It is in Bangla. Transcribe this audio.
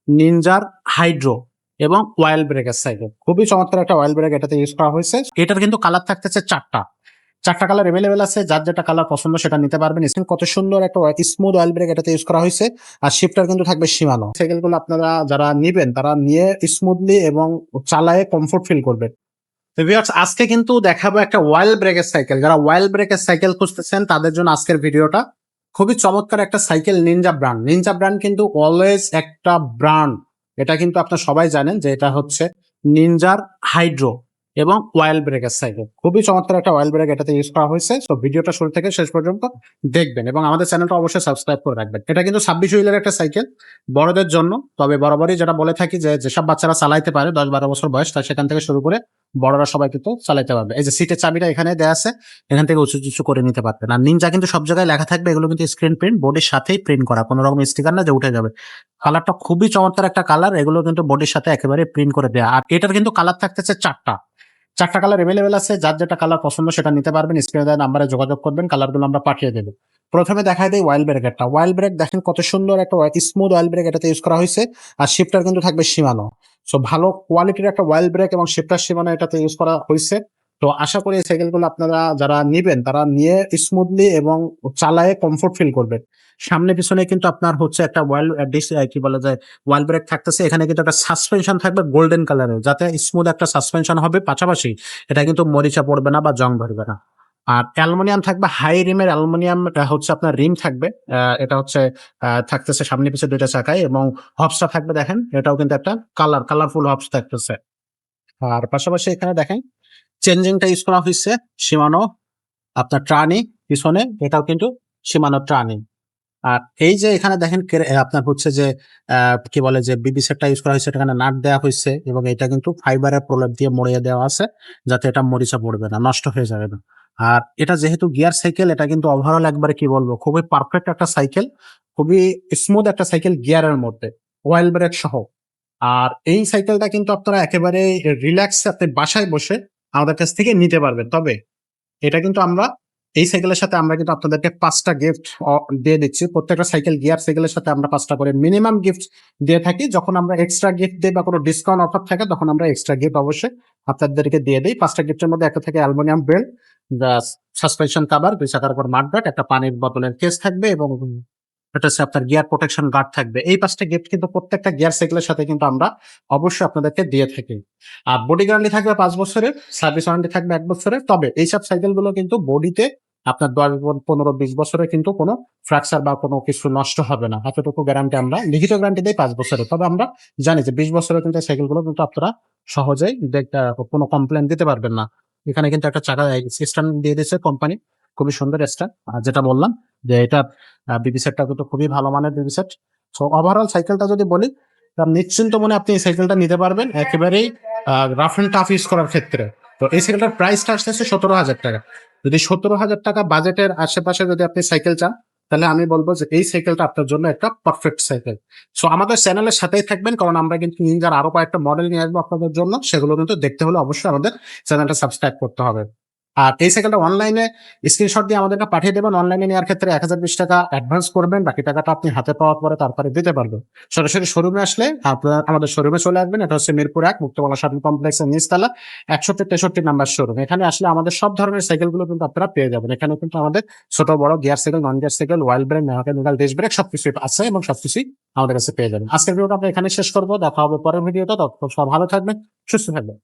নিনজার হাইড্রো এবং ওয়াইল ব্রেকের সাইকেল। খুবই চমৎকার একটা ওয়াইল ব্রেক এটাতে ইউজ করা হয়েছে। এটার কিন্তু কালার থাকতেছে চারটা কালার এভেলেবেল আছে। যার যেটা কালার পছন্দ সেটা নিতে পারবেন। কত সুন্দর একটা স্মুথ অয়েল ব্রেক এটাতে ইউজ করা হয়েছে। আর শিফটার কিন্তু থাকবে সীমানো। সাইকেলগুলো আপনারা যারা নিবেন তারা নিয়ে স্মুথলি এবং চালায়ে কমফোর্ট ফিল করবেন। তো ভিউয়ার্স, আজকে কিন্তু দেখাবো একটা ওয়াইল ব্রেকের সাইকেল। যারা ওয়াইল ব্রেকের সাইকেল খুঁজতেছেন তাদের জন্য আজকের ভিডিওটা। খুবই চমৎকার একটা সাইকেল, নিনজা ব্র্যান্ড কিন্তু অলওয়েজ একটা ব্র্যান্ড। এটা কিন্তু আপনারা সবাই জানেন যে এটা হচ্ছে নিনজার হাইড্রো এবং ওয়াইল ব্রেকের সাইকেল। খুবই চমৎকার একটা ওয়াইল ব্রেক এটাতে ইউজ করা হয়েছে। তো ভিডিওটা শুরু থেকে শেষ পর্যন্ত দেখবেন এবং আমাদের চ্যানেলটা অবশ্যই সাবস্ক্রাইব করে রাখবেন। এটা কিন্তু 26 হুইলের একটা সাইকেল, বড়দের জন্য। তবে বরাবরই যেটা বলে থাকি যে যেসব বাচ্চারা চালাইতে পারে 10-12 বছর বয়স, তার সেখান থেকে শুরু করে বড়রা সবাই কিন্তু চালাইতে পারবে। এই যে সিটের চাবিটা এখানে দেওয়া আছে, এখান থেকে উঁচু করে নিতে পারবেন। আর নিনজা কিন্তু সব জায়গায় লেখা থাকবে, এগুলো কিন্তু স্ক্রিন প্রিন্ট, বোর্ডের সাথেই প্রিন্ট করা, কোনো রকম স্টিকার না যে উঠে যাবে। কালারটা খুবই চমৎকার একটা কালার, এগুলো কিন্তু বডির সাথে একেবারে প্রিন্ট করে দেওয়া। আর এটার কিন্তু কালার থাকতেছে চারটা কালার এভেলেবেল আছে। যার যেটা কালার পছন্দ সেটা নিতে পারবেন। স্ক্রিনে দেওয়া নাম্বারে যোগাযোগ করবেন, কালারগুলো আমরা পাঠিয়ে দেবো। প্রথমে দেখাই দেয় ওয়াইল ব্রেকেরটা। ওয়াইল ব্রেক দেখেন কত সুন্দর একটা স্মুথ অয়েল ব্রেক এটাতে ইউজ করা হয়েছে। আর শিফটার কিন্তু থাকবে সীমানো। সো ভালো কোয়ালিটির একটা ওয়াইল ব্রেক এবং শিফটার সীমানো এটাতে ইউজ করা হয়েছে। তো আশা করি এই সাইকেলগুলো আপনারা যারা নিবেন তারা নিয়ে স্মুথলি এবং চালায়ে কমফোর্ট ফিল করবেন। সামনে পিছনে কিন্তু আপনার হচ্ছে একটা কি বলা যায় ওয়াইল ব্রেক থাকতেছে। এখানে কিন্তু একটা সাসপেনশন থাকবে গোল্ডেন কালারের, যাতে স্মুথ একটা সাসপেনশন হবে। পাশাপাশি এটা কিন্তু মরিচা পড়বে না বা জং ধরবে না। আর অ্যালুমিনিয়াম থাকবে, হাই রিমের অ্যালুমিনিয়াম হচ্ছে আপনার রিম থাকবে। এটা হচ্ছে থাকতেছে সামনে পিছনে দুইটা চাকায়। এবং হবসটা থাকবে দেখেন, এটাও কিন্তু একটা কালারফুল হবস থাকতেছে। আর পাশাপাশি এখানে দেখেন চেঞ্জিংটা ইউজ করা হয়েছে সীমানো আপনার ট্রানি পিছনে, এটাও কিন্তু সীমানো ট্রানি। আর এই যে এখানে দেখেন আপনার হচ্ছে যে কি বলে যে বিবি সেটটা ইউজ করা হয়েছে, এখানে নাট দেওয়া হয়েছে এবং এটা কিন্তু ফাইবারের প্রলেপ দিয়ে মরিয়ে দেওয়া আছে, যাতে এটা মরিচা পড়বে না, নষ্ট হয়ে যাবে না। আর এটা যেহেতু গিয়ার সাইকেল, এটা কিন্তু ওভারঅল একবারে কি বলবো খুবই পারফেক্ট একটা সাইকেল, খুবই স্মুথ একটা সাইকেল গিয়ারের মধ্যে, ওয়াইল ব্রেক সহ। আর এই সাইকেলটা কিন্তু আপনারা একেবারে রিল্যাক্স আপনি বাসায় বসে আমাদের কাছ থেকে নিতে পারবেন। তবে এটা কিন্তু আমরা এই সাইকেলের সাথে আমরা কিন্তু আপনাদেরকে 5টা গিফট দিয়ে দিচ্ছি। প্রত্যেকটা সাইকেল গিয়ার সাইকেলের সাথে আমরা 5টা করে মিনিমাম গিফট দিয়ে থাকি। যখন আমরা এক্সট্রা গিফট দিই বা কোনো ডিসকাউন্ট অফার থাকে তখন আমরা এক্সট্রা গিফট অবশ্যই আপনাদেরকে দিয়ে দিই। 5টা গিফটের মধ্যে একটা থেকে অ্যালুমিনিয়াম বেল্ট, সাসপেনশন কভার, 2 চাকার উপর মাডগার্ড, একটা পানির বোতলের কেস থাকবে এবং এটা হচ্ছে আপনার গিয়ার প্রোটেকশন গার্ড থাকবে। এই 5টা গিফট কিন্তু প্রত্যেকটা গিয়ার সাইকেলের সাথে কিন্তু আমরা অবশ্যই আপনাদেরকে দিয়ে থাকি। আর বডি গ্যারান্টি থাকবে 5 বছরের, সার্ভিস ওয়ারেন্টি থাকবে 1 বছরের। তবে এইসব সাইকেল গুলো কিন্তু বডিতে আপনার 10-15-20 বছরে কিন্তু কোনো ফ্র্যাকচার বা কোনো কিছু নষ্ট হবে না, এতটুকু গ্যারান্টি আমরা লিখিত গ্যারান্টি দেই 5 বছরের। তবে আমরা জানি যে 20 বছরের কিন্তু সাইকেল গুলো কিন্তু আপনারা সহজেই কোনো কমপ্লেন দিতে পারবেন না। এখানে কিন্তু একটা চাকা স্ট্যান্ড দিয়ে দিয়েছে কোম্পানি, খুবই সুন্দর স্ট্যান্ড। আর যেটা বললাম যে এটা বিবি সেটটা কিন্তু খুবই ভালো মানের বিবি সেট। সো ওভারঅল সাইকেলটা যদি বলি, নিশ্চিন্ত মনে আপনি এই সাইকেলটা নিতে পারবেন একেবারেই রাফ এন্ড টাফ ইউজ করার ক্ষেত্রে। তো এই সাইকেলটার প্রাইসটা আসতেছে 17,000 টাকা। যদি 17,000 টাকা বাজেটের আশেপাশে যদি আপনি সাইকেল চান, তাহলে আমি বলবো যে এই সাইকেলটা আপনার জন্য একটা পারফেক্ট সাইকেল। সো আমাদের চ্যানেলের সাথেই থাকবেন, কারণ আমরা কিন্তু নিনজার আরো কয়েকটা মডেল নিয়ে আসবো আপনাদের জন্য। সেগুলো কিন্তু দেখতে হলে অবশ্যই আমাদের চ্যানেলটা সাবস্ক্রাইব করতে হবে। আর এই সাইকেলটা অনলাইনে স্ক্রিনশট দিয়ে আমাদেরকে পাঠিয়ে দেবেন। অনলাইনে নেওয়ার ক্ষেত্রে 1020 টাকা অ্যাডভান্স করবেন, বাকি টাকাটা আপনি হাতে পাওয়ার পরে তারপরে দিতে পারবেন। সরাসরি শোরুমে আসলে আপনার আমাদের শোরুমে চলে আসবেন। এটা হচ্ছে মিরপুর 1 মুক্তবালা শপিং কমপ্লেক্সের নিচতলা 61-63 নাম্বার শোরুম। এখানে আসলে আমাদের সব ধরনের সাইকেলগুলো কিন্তু আপনারা পেয়ে যাবেন। এখানে কিন্তু আমাদের ছোট বড় gear cycle, non gear cycle, ওয়াইল ব্রেক, মেকানিক্যাল ডিস্ক ব্রেক সবকিছু আছে এবং সবকিছুই আমাদের কাছে পেয়ে যাবেন। আজকের ভিডিওটা আমরা এখানে শেষ করবো। দেখা হবে পরের ভিডিওটা। ততক্ষণ সব ভালো থাকবেন, সুস্থ থাকবেন।